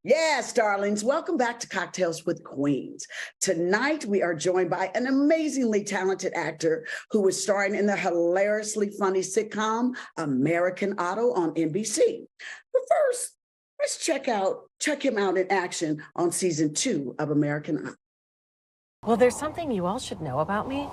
Yes, darlings, welcome back to Cocktails with Queens. Tonight, we are joined by an amazingly talented actor who is starring in the hilariously funny sitcom American Idol on NBC. But first, let's check him out in action on season 2 of American Idol. Well, there's something you all should know about me.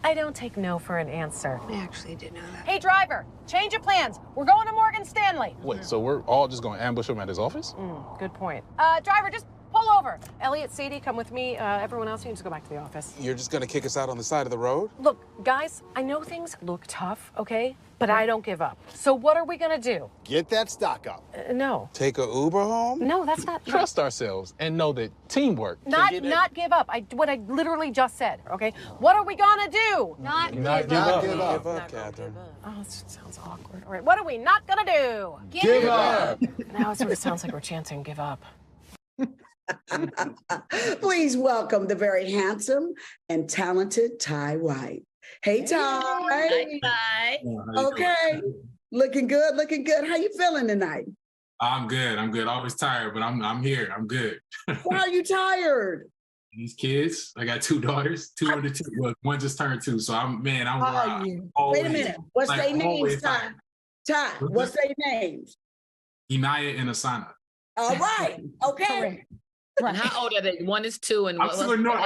I don't take no for an answer. I actually did know that. Hey, driver, change of plans. We're going to Morgan Stanley. Wait, so we're all just going to ambush him at his office? Good point. Driver, just pull over. Elliot, Sadie, come with me. Everyone else, you can just go back to the office. You're just going to kick us out on the side of the road? Look, guys, I know things look tough, okay? But I don't give up. So what are we gonna do? Get that stock up. No. Take a Uber home? No, that's not... Trust ourselves and know that teamwork. Not give up. What I literally just said, okay? What are we gonna do? Not give up. Not give up. Give up, Catherine. Oh, this sounds awkward. All right, what are we not gonna do? Give up. Now it sort of sounds like we're chanting give up. Please welcome the very handsome and talented Tye White. Hey, Tye. Hi. Okay. Looking good, looking good. How you feeling tonight? I'm good. Always tired, but I'm here. I'm good. Why are you tired? These kids, I got 2 daughters, 2 under 2. Well, one just turned 2. So I'm Wait always, a minute. What's like, their names, always Tye? tired. Tye, what's their names? Inaya and Asana. All right. Okay. Right. How old are they? One is 2 and I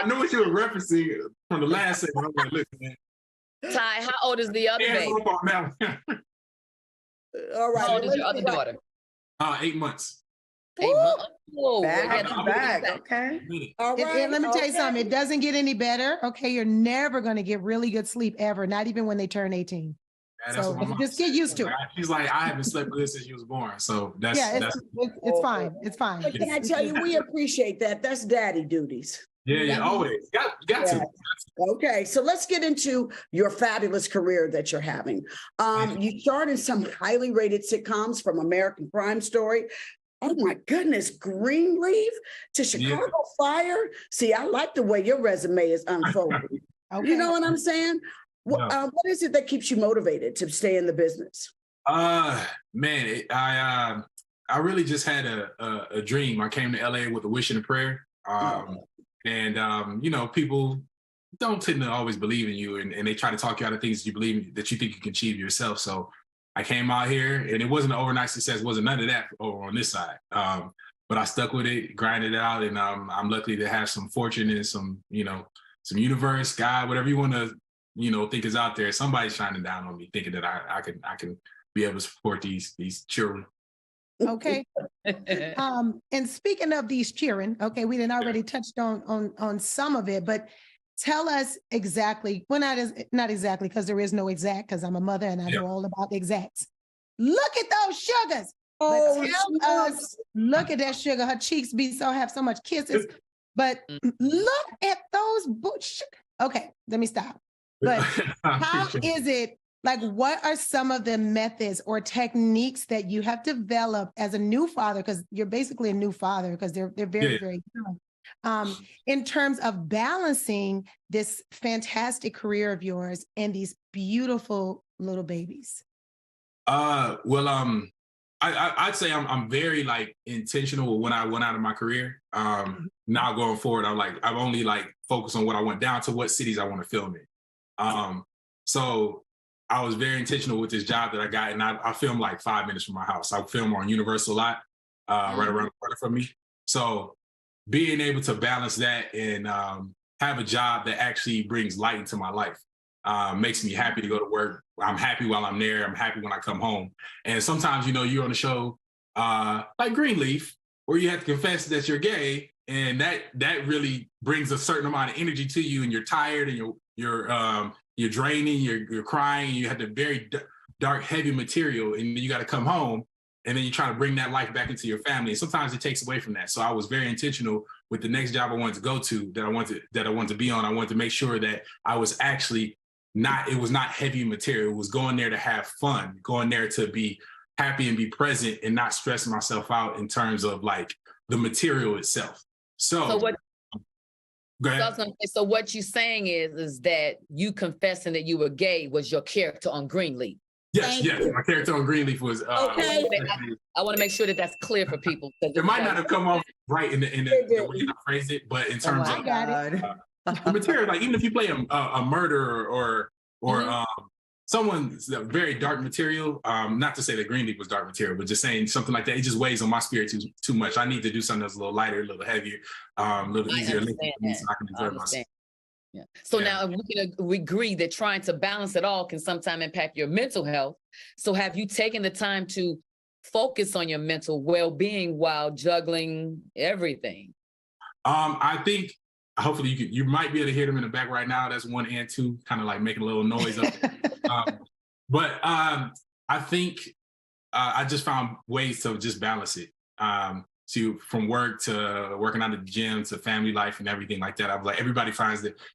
know what you were referencing from the last segment. I'm like, look, man. Tye, how old is the other Hands baby? up on that one. All right. How old is your other daughter? 8 months. 8 months. Oh, Back okay. to back. Okay. All right. And let me tell you okay. something, it doesn't get any better. Okay, you're never going to get really good sleep ever, not even when they turn 18. Yeah, that's So what my mom just said. get used to it. She's like, I haven't slept good since you was born. So that's It's fine. It's fine. But can I tell you, we appreciate that. That's daddy duties. yeah, always. Got to. Okay, so let's get into your fabulous career that you're having. You starred in some highly rated sitcoms from American Crime Story. Oh my goodness, Greenleaf to Chicago Fire. See, I like the way your resume is unfolding. Okay. You know what I'm saying? What is it that keeps you motivated to stay in the business? Man, I really just had a dream. I came to LA with a wish and a prayer. People don't tend to always believe in you, and they try to talk you out of things you believe that you think you can achieve yourself. So I came out here, and it wasn't an overnight success. Wasn't none of that over on this side. But I stuck with it, grinded it out, and I'm lucky to have some fortune and some universe, God, whatever you want to think is out there. Somebody's shining down on me, thinking that I can be able to support these children. Okay. And speaking of these cheering, okay, we didn't already touched on some of it, but tell us exactly, well, not exactly, because there is no exact, because I'm a mother and I know all about the exacts. Look at those sugars. But tell us, look at that sugar. Her cheeks have so much kisses. But look at those boots. Okay, let me stop. But how is it, like, what are some of the methods or techniques that you have developed as a new father? Because you're basically a new father, because they're very, very young. In terms of balancing this fantastic career of yours and these beautiful little babies? I'd say I'm very intentional when I went out of my career. Now going forward, I'm only focused on what I want, down to what cities I want to film in. So I was very intentional with this job that I got, and I film 5 minutes from my house. I film on Universal a lot, right around the corner from me. So being able to balance that and have a job that actually brings light into my life makes me happy to go to work. I'm happy while I'm there. I'm happy when I come home. And sometimes, you're on a show like Greenleaf, where you have to confess that you're gay, and that really brings a certain amount of energy to you, and you're tired, and you're draining, you're crying, you have the very dark, heavy material, and then you got to come home, and then you try to bring that life back into your family. And sometimes it takes away from that. So I was very intentional with the next job I wanted to go to, that I wanted to be on. I wanted to make sure that I was actually it was not heavy material. It was going there to have fun, going there to be happy and be present, and not stress myself out in terms of the material itself. So what? Go ahead. So what you're saying is that you confessing that you were gay was your character on Greenleaf. Yes, yes. My character on Greenleaf was. Okay. I want to make sure that that's clear for people. It might not have come off right in the way I phrased it, but in terms I of got it. the material, like even if you play a murderer or someone's very dark material, not to say that Greenleaf was dark material, but just saying something like that, it just weighs on my spirit too much. I need to do something that's a little lighter, a little heavier, a little easier, so I can enjoy myself. Yeah. So now we agree that trying to balance it all can sometimes impact your mental health. So have you taken the time to focus on your mental well-being while juggling everything? I think hopefully you might be able to hear them in the back right now. That's 1 and 2, kind of like making a little noise up. But I think I just found ways to just balance it. From work to working out at the gym to family life and everything like that. I was like, everybody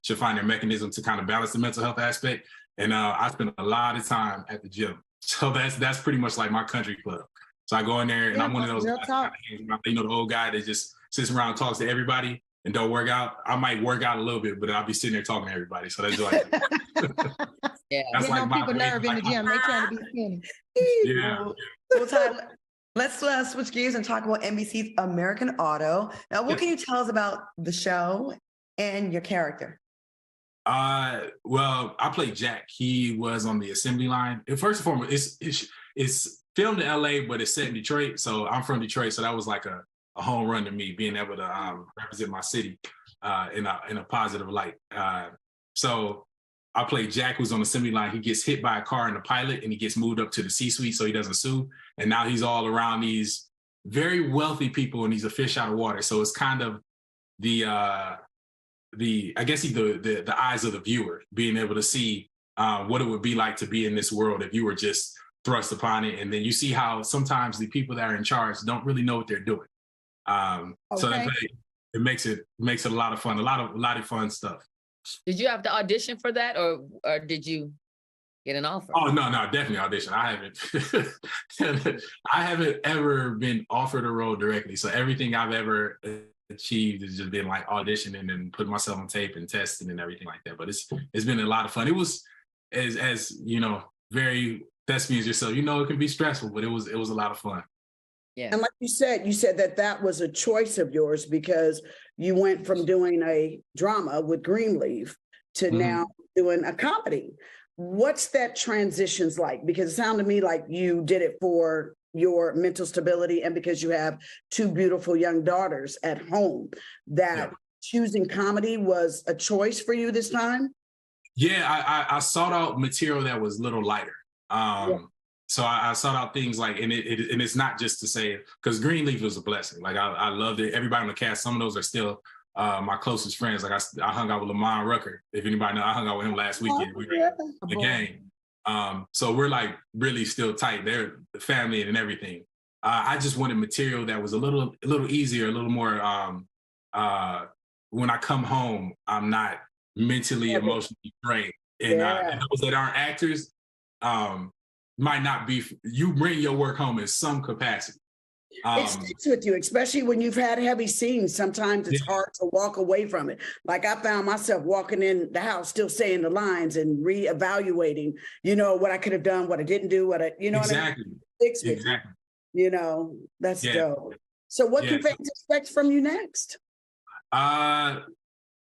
should find their mechanism to kind of balance the mental health aspect. And I spend a lot of time at the gym. So that's pretty much like my country club. So I go in there and I'm one of those guys, the old guy that just sits around and talks to everybody and don't work out. I might work out a little bit, but I'll be sitting there talking to everybody. So that's like, that's like my people nerve in the gym. They trying to be skinny. Yeah. Well, Tye, let's switch gears and talk about NBC's American Auto. Now, what can you tell us about the show and your character? Well, I played Jack. He was on the assembly line. And first and foremost, it's filmed in LA, but it's set in Detroit. So I'm from Detroit. So that was like a home run to me, being able to represent my city in a positive light. So I played Jack, who's on the assembly line. He gets hit by a car in the pilot and he gets moved up to the C-suite so he doesn't sue. And now he's all around these very wealthy people and he's a fish out of water. So it's kind of the eyes of the viewer, being able to see what it would be like to be in this world if you were just thrust upon it. And then you see how sometimes the people that are in charge don't really know what they're doing. So it makes it a lot of fun, a lot of fun stuff. Did you have to audition for that, or did you get an offer? Oh no, definitely audition. I haven't ever been offered a role directly. So everything I've ever achieved has just been like auditioning and putting myself on tape and testing and everything like that. But it's been a lot of fun. It was as you know, very thespians yourself. You know, it can be stressful, but it was a lot of fun. Yeah. And like you said that was a choice of yours because you went from doing a drama with Greenleaf to now doing a comedy. What's that transitions like? Because it sounded to me like you did it for your mental stability and because you have 2 beautiful young daughters at home, that choosing comedy was a choice for you this time? Yeah, I sought out material that was a little lighter. So I sought out things like, and it's not just to say, because Greenleaf was a blessing. Like I loved it. Everybody on the cast, some of those are still my closest friends. Like I hung out with Lamont Rucker. If anybody know, I hung out with him last weekend. We were in the game. So we're like really still tight. They're the family and everything. I just wanted material that was a little easier, a little more. When I come home, I'm not mentally, emotionally drained. And those that aren't actors, might not be. You bring your work home in some capacity. It sticks with you, especially when you've had heavy scenes. Sometimes it's hard to walk away from it. Like I found myself walking in the house, still saying the lines and reevaluating, what I could have done, what I didn't do, what I. What I mean? Exactly. That's dope. So what can fans expect from you next?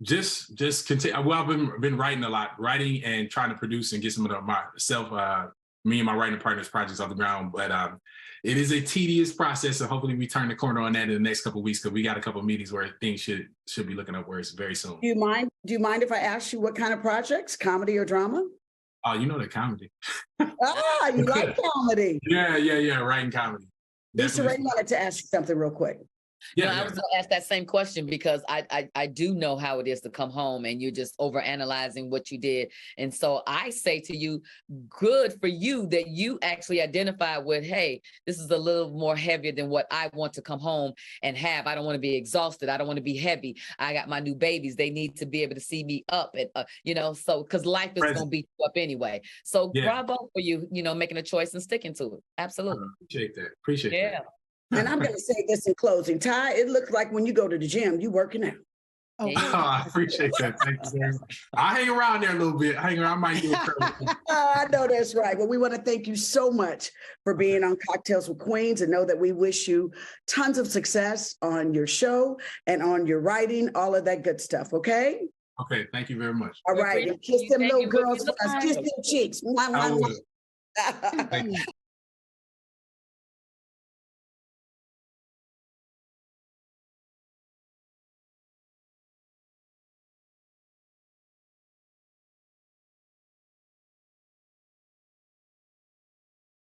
Just continue. Well, I've been writing a lot, writing and trying to produce and get some of me and my writing partners projects off the ground. But it is a tedious process, and hopefully we turn the corner on that in the next couple of weeks because we got a couple of meetings where things should be looking up where it's very soon. Do you mind if I ask you what kind of projects, comedy or drama? Oh, you know the comedy. You like comedy? Yeah, writing comedy. Lisa Ray wanted to ask you something real quick. I was going to ask that same question because I do know how it is to come home and you're just overanalyzing what you did. And so I say to you, good for you that you actually identify with, hey, this is a little more heavier than what I want to come home and have. I don't want to be exhausted. I don't want to be heavy. I got my new babies. They need to be able to see me up and, so because life is going to beat you up anyway. So bravo for you, making a choice and sticking to it. Absolutely. Appreciate that. And I'm going to say this in closing. Tye, it looks like when you go to the gym, you working out. Oh, There you go. I appreciate that. Thank you very much. I hang around there a little bit. I might do a curve. I know that's right. But we want to thank you so much for being on Cocktails with Queens, and know that we wish you tons of success on your show and on your writing, all of that good stuff. Okay. Okay, thank you very much. All We right. appreciate And kiss you. them Thank little you for girls being for us. a Kiss part. them cheeks. Mwah, I mwah, will. mwah. Thank you.